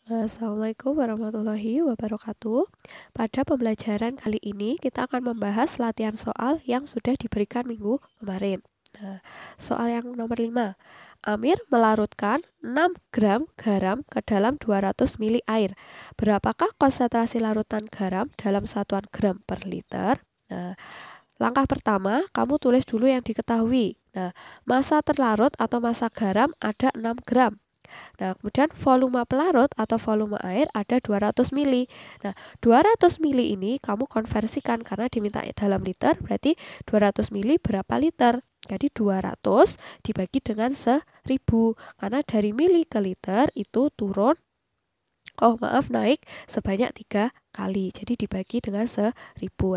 Assalamualaikum warahmatullahi wabarakatuh. Pada pembelajaran kali ini kita akan membahas latihan soal yang sudah diberikan minggu kemarin. Soal yang nomor 5. Amir melarutkan 6 gram garam ke dalam 200 ml air. Berapakah konsentrasi larutan garam dalam satuan gram per liter? Langkah pertama, kamu tulis dulu yang diketahui. Massa terlarut atau massa garam ada 6 gram. Kemudian volume pelarut atau volume air ada 200 mili. 200 mili ini kamu konversikan karena diminta dalam liter, berarti 200 mili berapa liter? Jadi 200 dibagi dengan 1000. Karena dari mili ke liter itu naik sebanyak 3 kali. Jadi dibagi dengan 1000.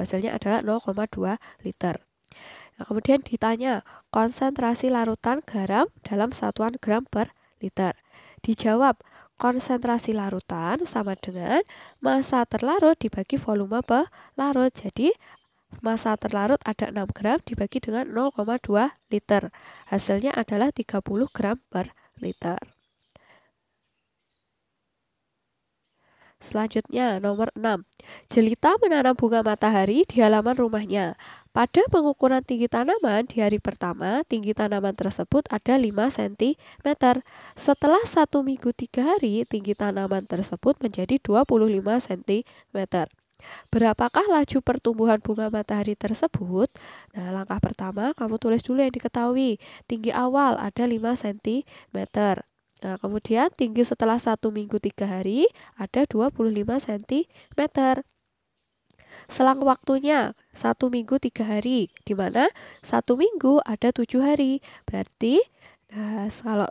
Hasilnya adalah 0,2 liter. Kemudian ditanya, konsentrasi larutan garam dalam satuan gram per liter. Dijawab, konsentrasi larutan sama dengan massa terlarut dibagi volume pelarut. Jadi, massa terlarut ada 6 gram dibagi dengan 0,2 liter. Hasilnya adalah 30 gram per liter. Selanjutnya, nomor 6. Jelita menanam bunga matahari di halaman rumahnya. Pada pengukuran tinggi tanaman di hari pertama, tinggi tanaman tersebut ada 5 cm. Setelah 1 minggu 3 hari, tinggi tanaman tersebut menjadi 25 cm. Berapakah laju pertumbuhan bunga matahari tersebut? Langkah pertama, kamu tulis dulu yang diketahui. Tinggi awal ada 5 cm. Kemudian tinggi setelah 1 minggu 3 hari ada 25 cm. Selang waktunya 1 minggu 3 hari, di mana 1 minggu ada 7 hari. Berarti kalau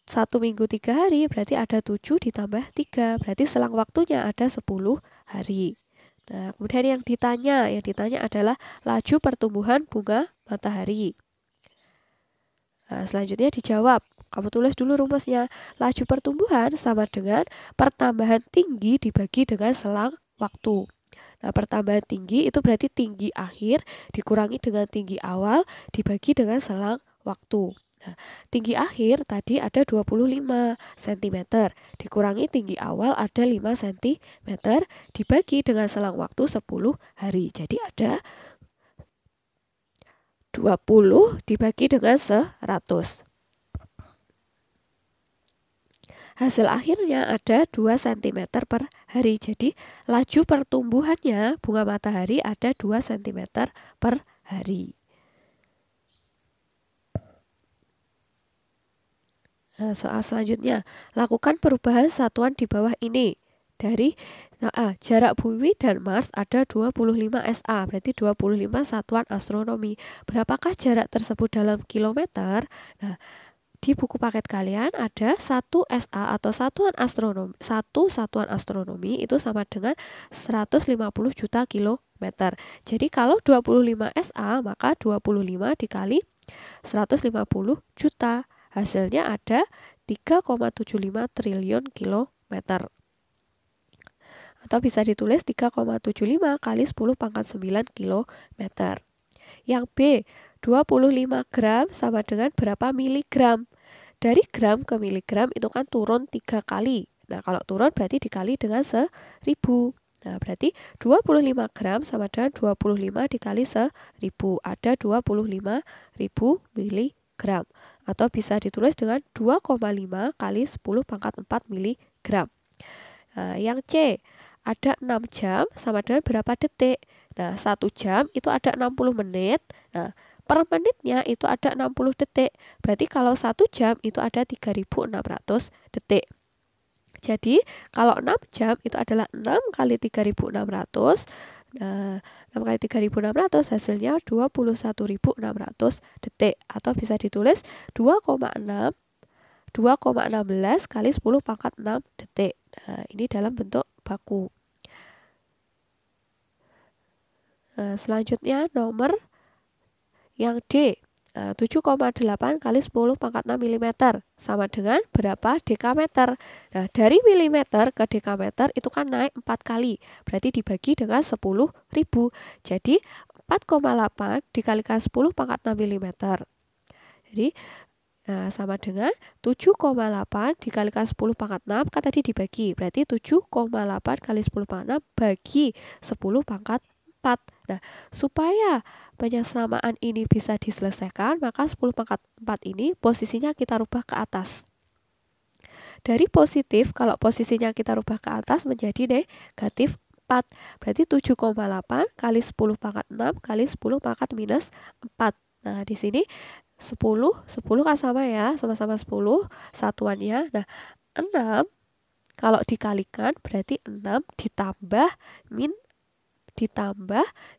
1 minggu 3 hari berarti ada 7 ditambah 3. Berarti selang waktunya ada 10 hari. Kemudian yang ditanya adalah laju pertumbuhan bunga matahari. Selanjutnya dijawab. Kamu tulis dulu rumusnya. Laju pertumbuhan sama dengan pertambahan tinggi dibagi dengan selang waktu. Pertambahan tinggi itu berarti tinggi akhir dikurangi dengan tinggi awal dibagi dengan selang waktu. Tinggi akhir tadi ada 25 cm dikurangi tinggi awal ada 5 cm dibagi dengan selang waktu 10 hari. Jadi ada 20 dibagi dengan 100. Hasil akhirnya ada 2 cm per hari. Jadi laju pertumbuhannya bunga matahari ada 2 cm per hari. Soal selanjutnya, lakukan perubahan satuan di bawah ini. Dari jarak bumi dan Mars ada 25 SA, berarti 25 satuan astronomi. Berapakah jarak tersebut dalam kilometer? Di buku paket kalian ada 1 SA atau satuan astronomi itu sama dengan 150 juta kilometer. Jadi kalau 25 SA maka 25 dikali 150 juta. Hasilnya ada 3,75 triliun kilometer. Atau bisa ditulis 3,75 kali 10 pangkat 9 kilometer. Yang B, 25 gram sama dengan berapa miligram? Dari gram ke miligram itu kan turun 3 kali. Kalau turun berarti dikali dengan 1000. Berarti 25 gram sama dengan 25 dikali 1000. Ada 25.000 miligram. Atau bisa ditulis dengan 2,5 kali 10 pangkat 4 miligram. Yang C, ada 6 jam sama dengan berapa detik? 1 jam itu ada 60 menit. Per menitnya itu ada 60 detik. Berarti kalau 1 jam itu ada 3.600 detik. Jadi kalau 6 jam itu adalah 6 kali 3.600. 6 kali 3.600 hasilnya 21.600 detik. Atau bisa ditulis 2,16 kali 10 pangkat 6 detik. Ini dalam bentuk baku. Selanjutnya nomor yang D, 7,8 kali 10 pangkat 6 mm sama dengan berapa dekameter? Dari milimeter ke dekameter itu kan naik 4 kali. Berarti dibagi dengan 10.000. Jadi 4,8 dikalikan 10 pangkat 6 mm. Jadi Nah, sama dengan 7,8 dikalikan 10 pangkat 6, kan tadi dibagi. Berarti 7,8 kali 10 pangkat 6 bagi 10 pangkat 4. Nah, supaya penyesamaan ini bisa diselesaikan, maka 10 pangkat 4 ini posisinya kita rubah ke atas. Dari positif, kalau posisinya kita rubah ke atas menjadi negatif 4. Berarti 7,8 kali 10 pangkat 6 kali 10 pangkat minus 4. Nah, di sini 10 kan sama ya, sama-sama 10 satuannya. Nah, 6 kalau dikalikan berarti 6 ditambah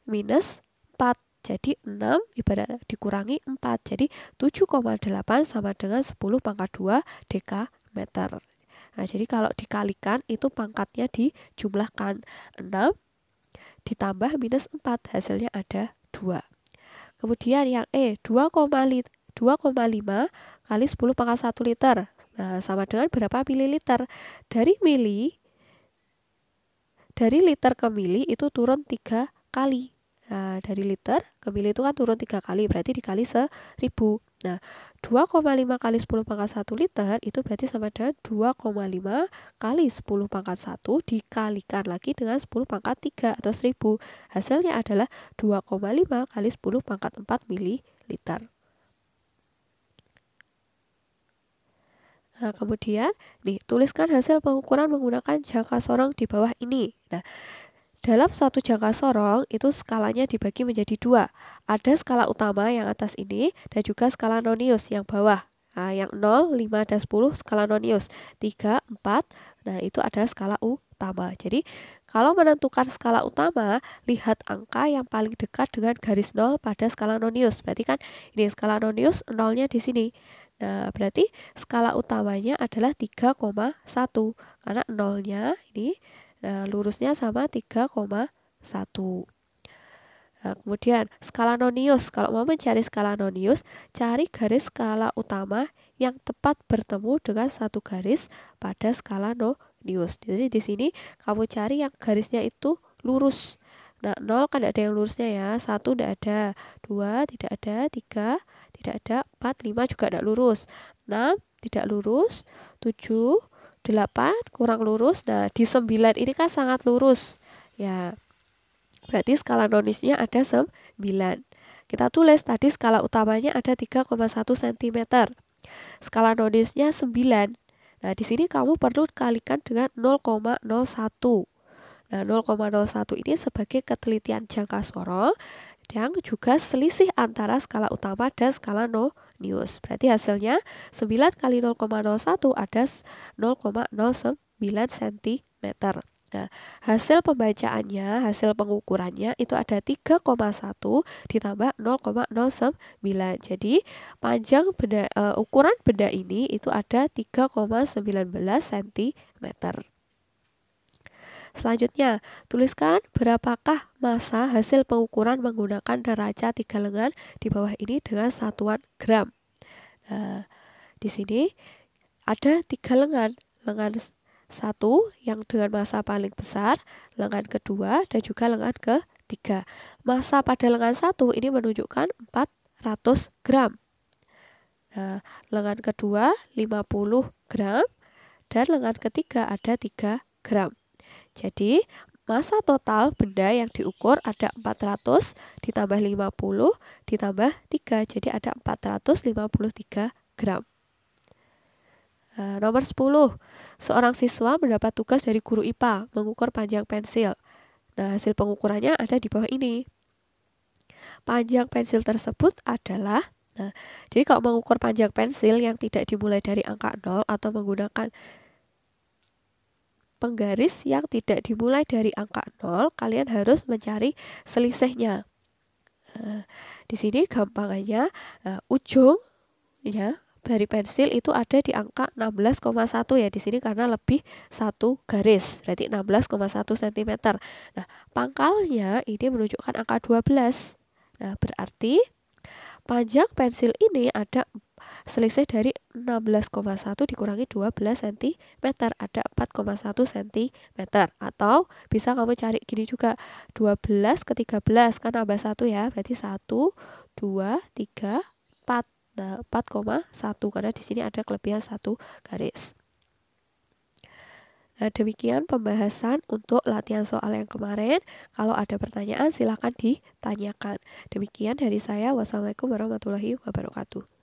minus 4. Jadi 6 ibarat dikurangi 4. Jadi 7,8 sama dengan 10 pangkat 2 dekameter. Nah, jadi kalau dikalikan itu pangkatnya dijumlahkan. 6 ditambah minus 4, hasilnya ada 2. Kemudian yang E, 2,5 kali 10 pangkat 1 liter. Nah, sama dengan berapa mililiter? Dari liter ke mili itu turun 3 kali. Nah, dari liter ke mili itu kan turun 3 kali, berarti dikali 1000. Nah, 2,5 kali 10 pangkat 1 liter itu berarti sama dengan 2,5 kali 10 pangkat 1 dikalikan lagi dengan 10 pangkat 3 atau 1000. Hasilnya adalah 2,5 kali 10 pangkat 4 mililiter. Nah, kemudian nih, tuliskan hasil pengukuran menggunakan jangka sorong di bawah ini. Nah, dalam suatu jangka sorong itu skalanya dibagi menjadi 2. Ada skala utama yang atas ini dan juga skala nonius yang bawah. Nah, yang 0, 5, dan 10 skala nonius. 3, 4, nah itu ada skala utama. Jadi, kalau menentukan skala utama, lihat angka yang paling dekat dengan garis 0 pada skala nonius. Berarti kan ini skala nonius 0-nya di sini. Nah, berarti skala utamanya adalah 3,1. Karena 0-nya ini lurusnya sama 3,1. Nah, kemudian skala nonius. Kalau mau mencari skala nonius, cari garis skala utama yang tepat bertemu dengan satu garis pada skala nonius. Jadi di sini kamu cari yang garisnya itu lurus. Nah, 0 kan tidak ada yang lurusnya ya. 1 tidak ada, 2 tidak ada, 3 tidak ada, 4, 5 juga tidak lurus, 6 tidak lurus, 7, 8 kurang lurus. Nah, di 9 ini kan sangat lurus. Ya, berarti skala noniusnya ada 9. Kita tulis tadi skala utamanya ada 3,1 cm. Skala noniusnya 9. Nah, di sini kamu perlu kalikan dengan 0,01. Nah, 0,01 ini sebagai ketelitian jangka sorong yang juga selisih antara skala utama dan skala nonius. Berarti hasilnya 9 kali 0,01 ada 0,09 cm. Nah, hasil pembacaannya, hasil pengukurannya itu ada 3,1 ditambah 0,09. Jadi, panjang ukuran benda ini itu ada 3,19 cm. Selanjutnya, tuliskan berapakah massa hasil pengukuran menggunakan neraca 3 lengan di bawah ini dengan satuan gram. Nah, di sini ada 3 lengan. Lengan 1 yang dengan massa paling besar, lengan kedua, dan juga lengan ketiga. Massa pada lengan 1 ini menunjukkan 400 gram. Nah, lengan kedua 50 gram, dan lengan ketiga ada 3 gram. Jadi, massa total benda yang diukur ada 400 ditambah 50 ditambah 3. Jadi ada 453 gram. Nah, nomor 10. Seorang siswa mendapat tugas dari guru IPA mengukur panjang pensil. Nah, hasil pengukurannya ada di bawah ini. Panjang pensil tersebut adalah, jadi kalau mengukur panjang pensil yang tidak dimulai dari angka 0 atau menggunakan penggaris yang tidak dimulai dari angka 0, kalian harus mencari selisihnya. Di sini gampangannya, ujung ya dari pensil itu ada di angka 16,1 ya di sini karena lebih 1 garis, berarti 16,1 cm. Nah, pangkalnya ini menunjukkan angka 12. Nah, berarti panjang pensil ini ada selisih dari 16,1 dikurangi 12 cm, ada 4,1 cm. Atau bisa kamu cari gini juga, 12 ke 13 kan nambah 1 ya, berarti 1, 2, 3, 4. 4,1 karena di sini ada kelebihan 1 garis. Nah, demikian pembahasan untuk latihan soal yang kemarin. Kalau ada pertanyaan silahkan ditanyakan. Demikian dari saya. Wassalamualaikum warahmatullahi wabarakatuh.